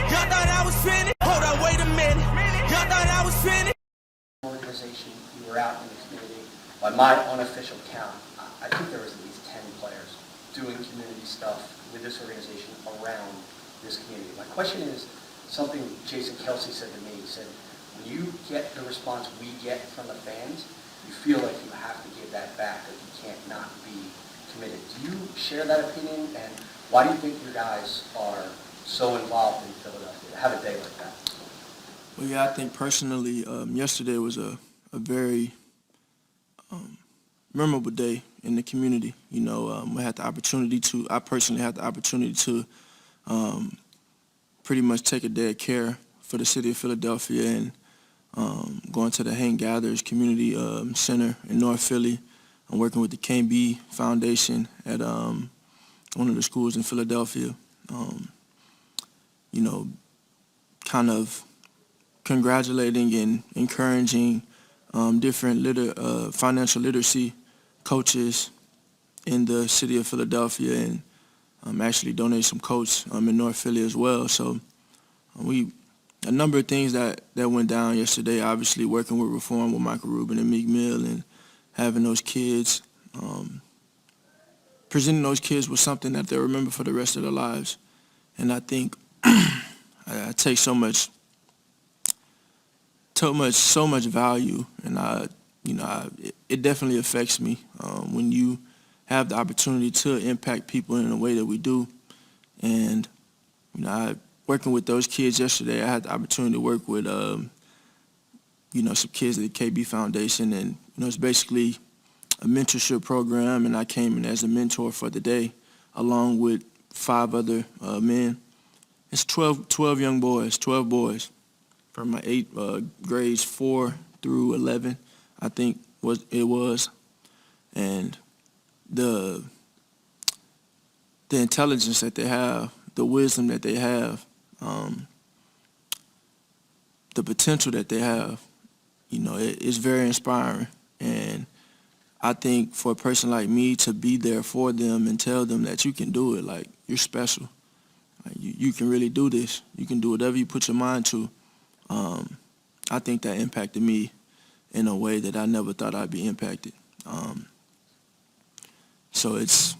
Y'all thought I was finished? Hold on, wait a minute. Y'all thought I was finished? Organization, you were out in the community. By my unofficial count, I think there was at least 10 players doing community stuff with this organization around this community. My question is something Jason Kelsey said to me. He said, when you get the response we get from the fans, you feel like you have to give that back, like you can't not be committed. Do you share that opinion, and why do you think you guys are so involved in Philadelphia to have a day like that? Well, yeah, I think personally, yesterday was a very memorable day in the community. You know, we had the opportunity to, I personally had the opportunity to pretty much take a day of care for the city of Philadelphia and going to the Hang Gatherers Community Center in North Philly. I'm working with the KB Foundation at one of the schools in Philadelphia. You know, kind of congratulating and encouraging different financial literacy coaches in the city of Philadelphia, and actually donate some coats in North Philly as well. So a number of things that went down yesterday, obviously working with Reform with Michael Rubin and Meek Mill, and having those kids, presenting those kids with something that they'll remember for the rest of their lives. And I think I take so much value, and it definitely affects me when you have the opportunity to impact people in a way that we do. And working with those kids yesterday, I had the opportunity to work with some kids at the KB Foundation, and it's basically a mentorship program, and I came in as a mentor for the day, along with 5 other men. It's 12 young boys, 12 boys, from my 8 grades 4 through 11, I think it was, and the intelligence that they have, the wisdom that they have, the potential that they have, it's very inspiring. And I think for a person like me to be there for them and tell them that you can do it, like, you're special, like, you can really do this, you can do whatever you put your mind to. I think that impacted me in a way that I never thought I'd be impacted. So it's,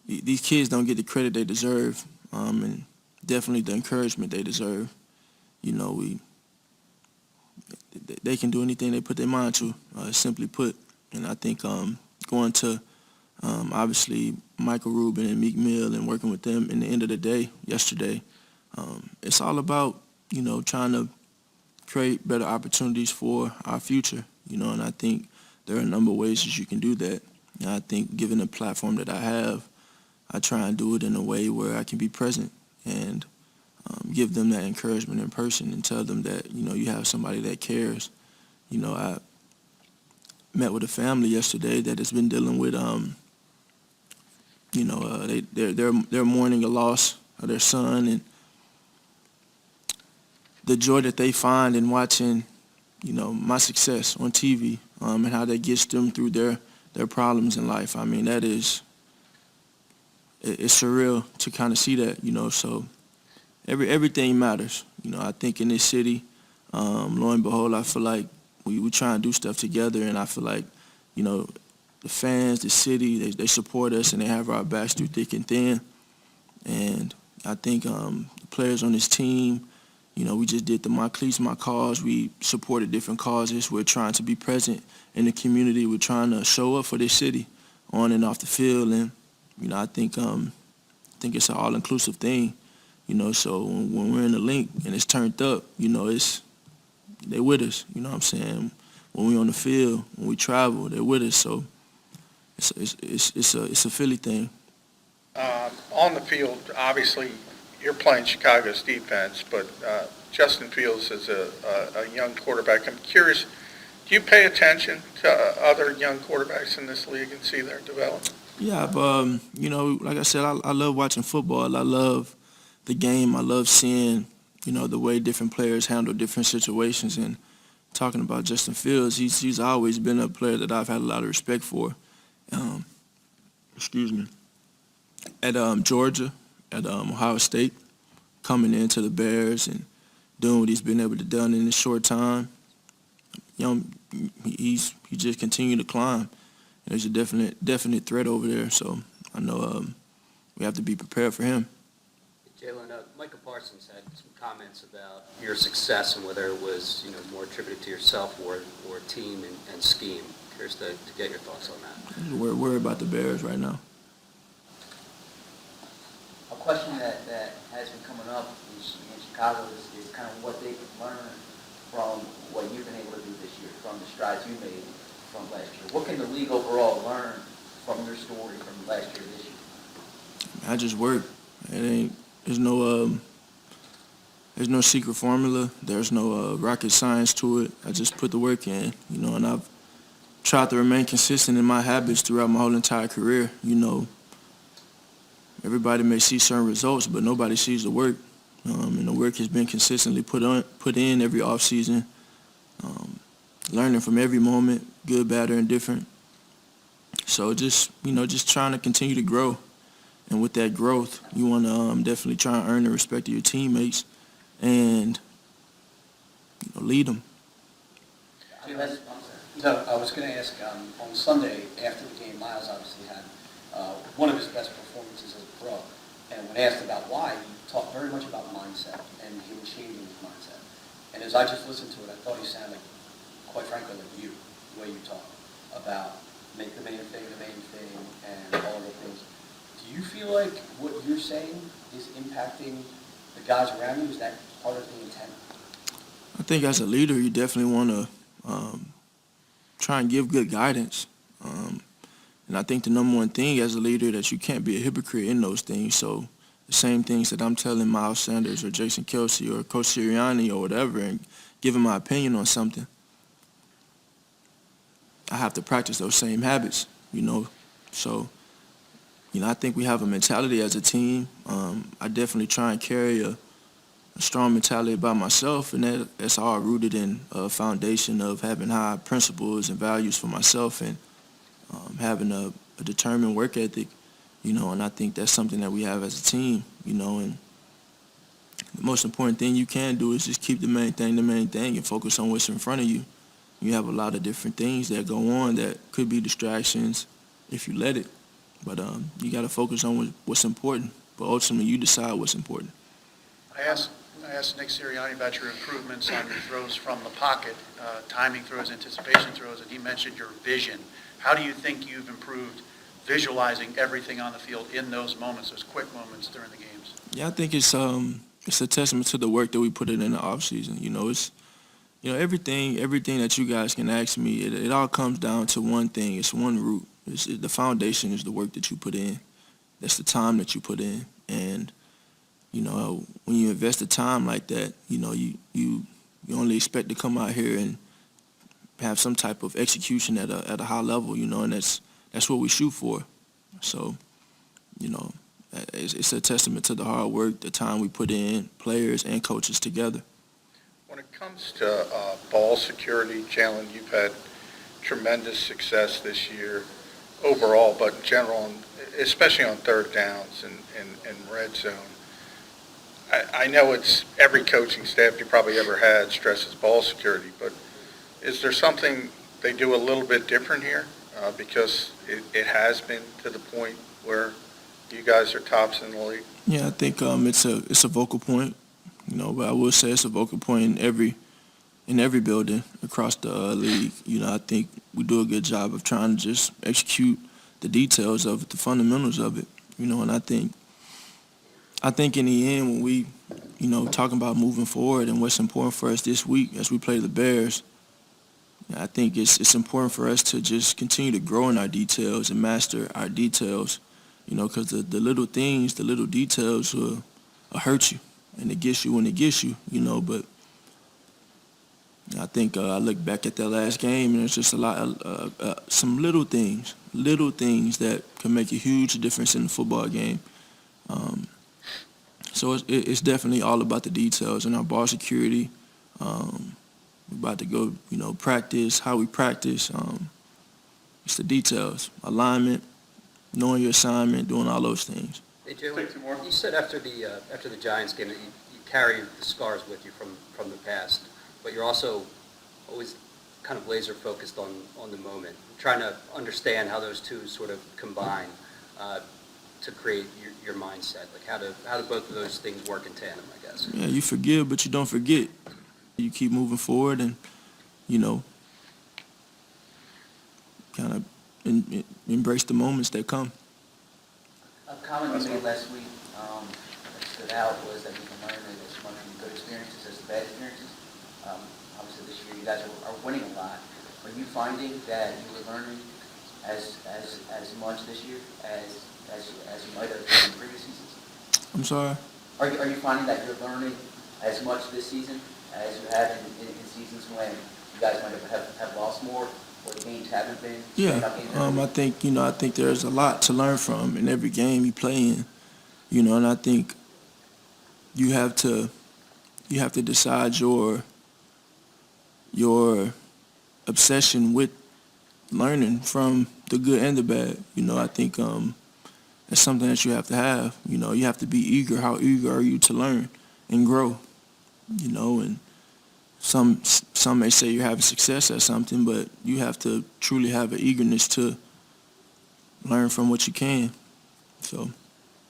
these kids don't get the credit they deserve, and definitely the encouragement they deserve. They can do anything they put their mind to, simply put. And I think going to, obviously, Michael Rubin and Meek Mill and working with them in the end of the day yesterday, it's all about, trying to create better opportunities for our future, and I think there are a number of ways that you can do that. And I think given the platform that I have, I try and do it in a way where I can be present and give them that encouragement in person and tell them that, you have somebody that cares. I met with a family yesterday that has been dealing with, they're mourning a loss of their son, and the joy that they find in watching, my success on TV, and how that gets them through their problems in life. I mean, it's surreal to kind of see that, so everything matters. I think in this city, lo and behold, I feel like we try and do stuff together, and I feel like, the fans, the city, they support us, and they have our backs through thick and thin. And I think the players on this team, we just did the My Cleats, My Cause. We supported different causes. We're trying to be present in the community. We're trying to show up for this city on and off the field. And, I think it's an all-inclusive thing, so when we're in the link and it's turned up, they with us, what I'm saying? When we're on the field, when we travel, they're with us. So it's a Philly thing. On the field, obviously, you're playing Chicago's defense, but Justin Fields is a young quarterback. I'm curious, do you pay attention to other young quarterbacks in this league and see their development? Yeah, like I said, I love watching football. I love the game. I love seeing, the way different players handle different situations. And talking about Justin Fields, he's always been a player that I've had a lot of respect for. At Georgia, at Ohio State, coming into the Bears and doing what he's been able to do in this short time, he just continued to climb. There's a definite threat over there, so I know we have to be prepared for him. Jalen, Micah Parsons had some comments about your success and whether it was more attributed to yourself or team and scheme. Curious to get your thoughts on that. We're worried about the Bears right now. A question that has been coming up in Chicago is kind of what they can learn from what you've been able to do this year, from the strides you made from last year. What can the league overall learn from your story from last year to this year? I just work. There's no secret formula. There's no rocket science to it. I just put the work in, and I've tried to remain consistent in my habits throughout my whole entire career. Everybody may see certain results, but nobody sees the work. And the work has been consistently put in every offseason, learning from every moment, good, bad, or indifferent. So just trying to continue to grow. And with that growth, you want to definitely try and earn the respect of your teammates and lead them. No, I was going to ask, on Sunday after the game, Miles obviously had one of his best performances as a pro. And when asked about why, he talked very much about mindset, and he was changing his mindset. And as I just listened to it, I thought he sounded, quite frankly, like you, the way you talk about make the main thing, and all of the things. Do you feel like what you're saying is impacting the guys around you? Is that part of the intent? I think as a leader, you definitely want to try and give good guidance. And I think the number one thing as a leader that you can't be a hypocrite in those things. So the same things that I'm telling Miles Sanders or Jason Kelsey or Coach Sirianni or whatever and giving my opinion on something, I have to practice those same habits, So, I think we have a mentality as a team. I definitely try and carry a strong mentality about myself, and that's all rooted in a foundation of having high principles and values for myself and having a determined work ethic, and I think that's something that we have as a team, and the most important thing you can do is just keep the main thing, and focus on what's in front of you. You have a lot of different things that go on that could be distractions if you let it, but you got to focus on what's important, but ultimately you decide what's important. I asked Nick Sirianni about your improvements on your throws from the pocket, timing throws, anticipation throws, and he mentioned your vision. How do you think you've improved visualizing everything on the field in those moments, those quick moments during the games? Yeah, I think it's a testament to the work that we put in the off season. It's everything that you guys can ask me. It all comes down to one thing. It's one root. The foundation is the work that you put in. That's the time that you put in, and when you invest the time like that, you only expect to come out here and have some type of execution at a high level, and that's what we shoot for. So, it's a testament to the hard work, the time we put in, players and coaches together. When it comes to ball security, Jalen, you've had tremendous success this year overall, but in general, especially on third downs and red zone. I know it's every coaching staff you probably ever had stresses ball security, but is there something they do a little bit different here? Because it has been to the point where you guys are tops in the league. Yeah, I think it's a vocal point, but I will say it's a vocal point in every building across the league. I think we do a good job of trying to just execute the details of it, the fundamentals of it, and I think in the end when we, talking about moving forward and what's important for us this week as we play the Bears, I think it's important for us to just continue to grow in our details and master our details, because the little things, the little details will hurt you, and it gets you when it gets you, but I think I look back at that last game, and it's just a lot, some little things that can make a huge difference in the football game. So it's definitely all about the details and our ball security. We're about to go, practice, how we practice. It's the details, alignment, knowing your assignment, doing all those things. Hey, Jalen, Take two more. you said after the Giants game that you carry the scars with you from the past, but you're also always kind of laser focused on the moment. I'm trying to understand how those two sort of combine to create your mindset. Like how do both of those things work in tandem, I guess? Yeah, you forgive, but you don't forget. You keep moving forward and, you know, kind of embrace the moments that come. A comment you made last week that stood out was that you can learn as much from good experiences as the bad experiences. Obviously, this year you guys are winning a lot. Are you finding that you were learning as much this year as you might have in previous seasons? I'm sorry? Are you finding that you're learning as much this season as you have in seasons when you guys might have lost more or the games haven't been? Yeah, I think there's a lot to learn from in every game you play in, and I think you have to decide your obsession with learning from the good and the bad. I think that's something that you have to have. You have to be eager. How eager are you to learn and grow? And some may say you're having success at something, but you have to truly have an eagerness to learn from what you can. So,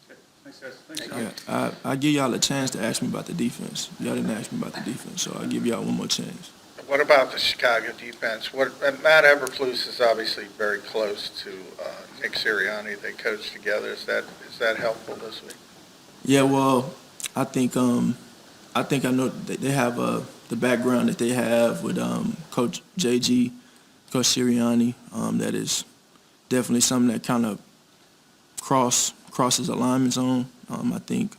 Okay. Thanks, guys. Thanks, John. yeah, I give y'all a chance to ask me about the defense. Y'all didn't ask me about the defense, so I'll give y'all one more chance. What about the Chicago defense? Matt Eberflus is obviously very close to Nick Sirianni. They coach together. Is that helpful this week? Yeah, well, I think I know that they have the background that they have with Coach JG, Coach Sirianni. That is definitely something that kind of crosses alignments on. I think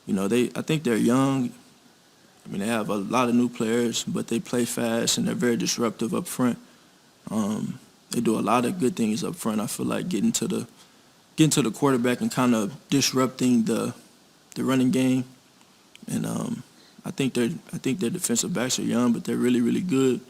they're young. I mean, they have a lot of new players, but they play fast and they're very disruptive up front. They do a lot of good things up front. I feel like getting to the quarterback and kind of disrupting the running game. And I think their defensive backs are young, but they're really, really good.